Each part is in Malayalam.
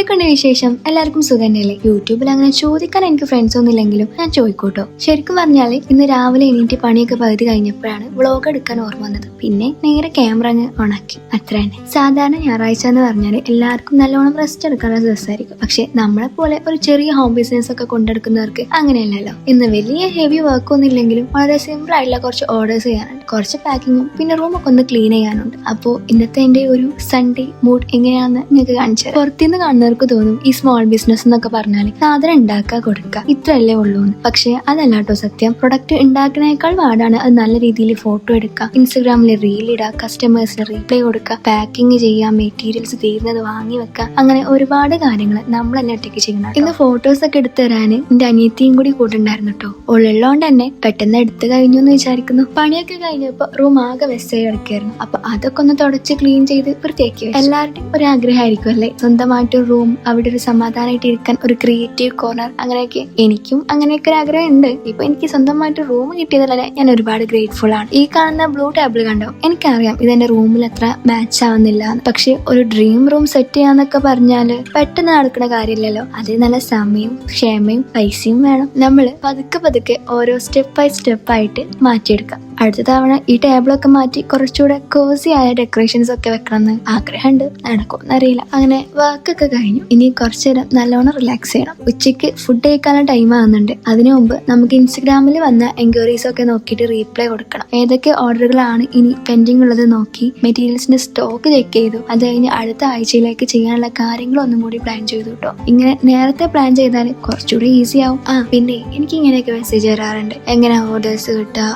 എന്തൊക്കെയുണ്ട് വിശേഷം? എല്ലാവർക്കും സുഖം തന്നെയല്ലേ? യൂട്യൂബിൽ അങ്ങനെ ചോദിക്കാൻ എനിക്ക് ഫ്രണ്ട്സ് ഒന്നും ഇല്ലെങ്കിലും ഞാൻ ചോദിക്കൂട്ടോ. ശരിക്കും പറഞ്ഞാല് ഇന്ന് രാവിലെ എണീറ്റ് പണിയൊക്കെ പകുതി കഴിഞ്ഞപ്പോഴാണ് വ്ളോഗ് എടുക്കാൻ ഓർമ്മ വന്നത്. പിന്നെ നേരെ ക്യാമറ അങ്ങ് ഓണാക്കി. അത്ര തന്നെ. സാധാരണ ഞായറാഴ്ച എന്ന് പറഞ്ഞാൽ എല്ലാവർക്കും നല്ലോണം റെസ്റ്റ് എടുക്കാനുള്ള ദിവസമായിരിക്കും. പക്ഷെ നമ്മളെ പോലെ ഒരു ചെറിയ ഹോം ബിസിനസ് ഒക്കെ കൊണ്ടെടുക്കുന്നവർക്ക് അങ്ങനെയല്ലല്ലോ. ഇന്ന് വലിയ ഹെവി വർക്ക് ഒന്നും ഇല്ലെങ്കിലും വളരെ സിമ്പിൾ ആയിട്ടുള്ള കുറച്ച് ഓർഡേഴ്സ് ചെയ്യാനുണ്ട്, കുറച്ച് പാക്കിങ്ങും പിന്നെ റൂമൊക്കെ ഒന്ന് ക്ലീൻ ചെയ്യാനുണ്ട്. അപ്പോൾ ഇന്നത്തെ എന്റെ ഒരു സൺഡേ മൂഡ് എങ്ങനെയാണെന്ന് നിങ്ങൾക്ക് കാണിച്ചു തരാം. പുറത്തുനിന്ന് കാണുന്നവർക്ക് തോന്നും ഈ സ്മോൾ ബിസിനസ് എന്നൊക്കെ പറഞ്ഞാൽ സാധനം ഉണ്ടാക്കുക കൊടുക്കുക ഇത്രയല്ലേ ഉള്ളൂ എന്ന്. പക്ഷെ അതല്ല കേട്ടോ സത്യം. പ്രൊഡക്റ്റ് ഉണ്ടാക്കുന്നതിനേക്കാൾ പാടാണ് അത് നല്ല രീതിയിൽ ഫോട്ടോ എടുക്കുക, ഇൻസ്റ്റഗ്രാമിൽ റീൽ ഇടുക, കസ്റ്റമേഴ്സിന് റീപ്ലൈ കൊടുക്കുക, പാക്കിങ് ചെയ്യുക, മെറ്റീരിയൽസ് തീരുന്നത് വാങ്ങി വെക്കുക, അങ്ങനെ ഒരുപാട് കാര്യങ്ങൾ നമ്മൾ തന്നെ ഒറ്റയ്ക്ക് ചെയ്യണം. ഇന്ന് ഫോട്ടോസ് ഒക്കെ എടുത്തു തരാൻ എന്റെ അനിയത്തിയും കൂടി കൂട്ടുണ്ടായിരുന്നു കേട്ടോ. ഉള്ളതുകൊണ്ട് തന്നെ പെട്ടെന്ന് എടുത്തു കഴിഞ്ഞു എന്ന് വിചാരിക്കുന്നു. പണിയൊക്കെ കഴിഞ്ഞപ്പോ റൂം ആകെ വെസ്റ്റായി കിടക്കായിരുന്നു. അപ്പൊ അതൊക്കെ ഒന്ന് തുടച്ച് ക്ലീൻ ചെയ്ത് വൃത്തിയാക്കി. എല്ലാവരുടെയും ഒരു ആഗ്രഹമായിരിക്കും അല്ലെ, സ്വന്തമായിട്ട് റൂം, അവിടെ ഒരു സമാധാനമായിട്ട് ഇരിക്കാൻ ഒരു ക്രിയേറ്റീവ് കോർണർ. അങ്ങനെയൊക്കെ എനിക്കും അങ്ങനെയൊക്കെ ഒരു ആഗ്രഹം ഉണ്ട്. ഇപ്പൊ എനിക്ക് സ്വന്തമായിട്ട് റൂം കിട്ടിയതല്ലേ ഞാൻ ഒരുപാട് ഗ്രേറ്റ്ഫുൾ ആണ്. ഈ കാണുന്ന ബ്ലൂ ടേബിൾ കണ്ടോ? എനിക്കറിയാം ഇതെന്റെ റൂമിൽ അത്ര മാച്ച് ആവുന്നില്ല, പക്ഷെ ഒരു ഡ്രീം റൂം സെറ്റ് ചെയ്യാന്നൊക്കെ പറഞ്ഞാല് പെട്ടെന്ന് നടക്കുന്ന കാര്യമില്ലല്ലോ. അത് നല്ല സമയവും ക്ഷമയും പൈസയും വേണം. നമ്മള് പതുക്കെ പതുക്കെ ഓരോ സ്റ്റെപ്പ് ബൈ സ്റ്റെപ്പ് ആയിട്ട് മാറ്റിയെടുക്കാം. അടുത്ത തവണ ഈ ടേബിളൊക്കെ മാറ്റി കുറച്ചുകൂടെ കോസി ആയ ഡെക്കറേഷൻസ് ഒക്കെ വെക്കണമെന്ന് ആഗ്രഹമുണ്ട്. നടക്കുമെന്നറിയില്ല. അങ്ങനെ വർക്കൊക്കെ കഴിഞ്ഞു. ഇനി കുറച്ചു നേരം നല്ലോണം റിലാക്സ് ചെയ്യണം. ഉച്ചയ്ക്ക് ഫുഡ് കഴിക്കാനുള്ള ടൈം ആവുന്നുണ്ട്. അതിനു മുമ്പ് നമുക്ക് ഇൻസ്റ്റഗ്രാമിൽ വന്ന എൻക്വയറീസ് ഒക്കെ നോക്കിയിട്ട് റീപ്ലൈ കൊടുക്കണം. ഏതൊക്കെ ഓർഡറുകളാണ് ഇനി പെൻഡിങ് ഉള്ളത് നോക്കി മെറ്റീരിയൽസിന്റെ സ്റ്റോക്ക് ചെക്ക് ചെയ്തു. അത് കഴിഞ്ഞ് അടുത്ത ആഴ്ചയിലേക്ക് ചെയ്യാനുള്ള കാര്യങ്ങളൊന്നും കൂടി പ്ലാൻ ചെയ്തു കേട്ടോ. ഇങ്ങനെ നേരത്തെ പ്ലാൻ ചെയ്താൽ കുറച്ചുകൂടി ഈസി ആവും. പിന്നെ എനിക്ക് ഇങ്ങനെയൊക്കെ മെസ്സേജ് വരാറുണ്ട്, എങ്ങനെയാ ഓർഡേഴ്സ് കിട്ടുക,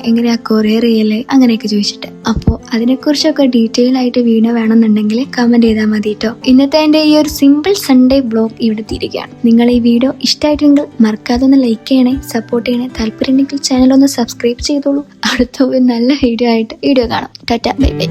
എങ്ങനെയാ കൊറിയർ ചെയ്യല്, അങ്ങനെയൊക്കെ ചോദിച്ചിട്ട്. അപ്പോൾ അതിനെക്കുറിച്ചൊക്കെ ഡീറ്റെയിൽ ആയിട്ട് വീഡിയോ വേണമെന്നുണ്ടെങ്കിൽ കമന്റ് ചെയ്താൽ മതി കേട്ടോ. ഇന്നത്തെ എൻ്റെ ഈ ഒരു സിമ്പിൾ സൺഡേ ബ്ലോഗ് ഇവിടെ തീരുകയാണ്. നിങ്ങൾ ഈ വീഡിയോ ഇഷ്ടമായിട്ടുണ്ടെങ്കിൽ മറക്കാതെ ഒന്ന് ലൈക്ക് ചെയ്യണേ, സപ്പോർട്ട് ചെയ്യണേ. താല്പര്യം ഉണ്ടെങ്കിൽ ചാനൽ ഒന്ന് സബ്സ്ക്രൈബ് ചെയ്തോളൂ. അടുത്ത ഒരു നല്ല വീഡിയോ ആയിട്ട് വീഡിയോ കാണാം. Tata, bye bye.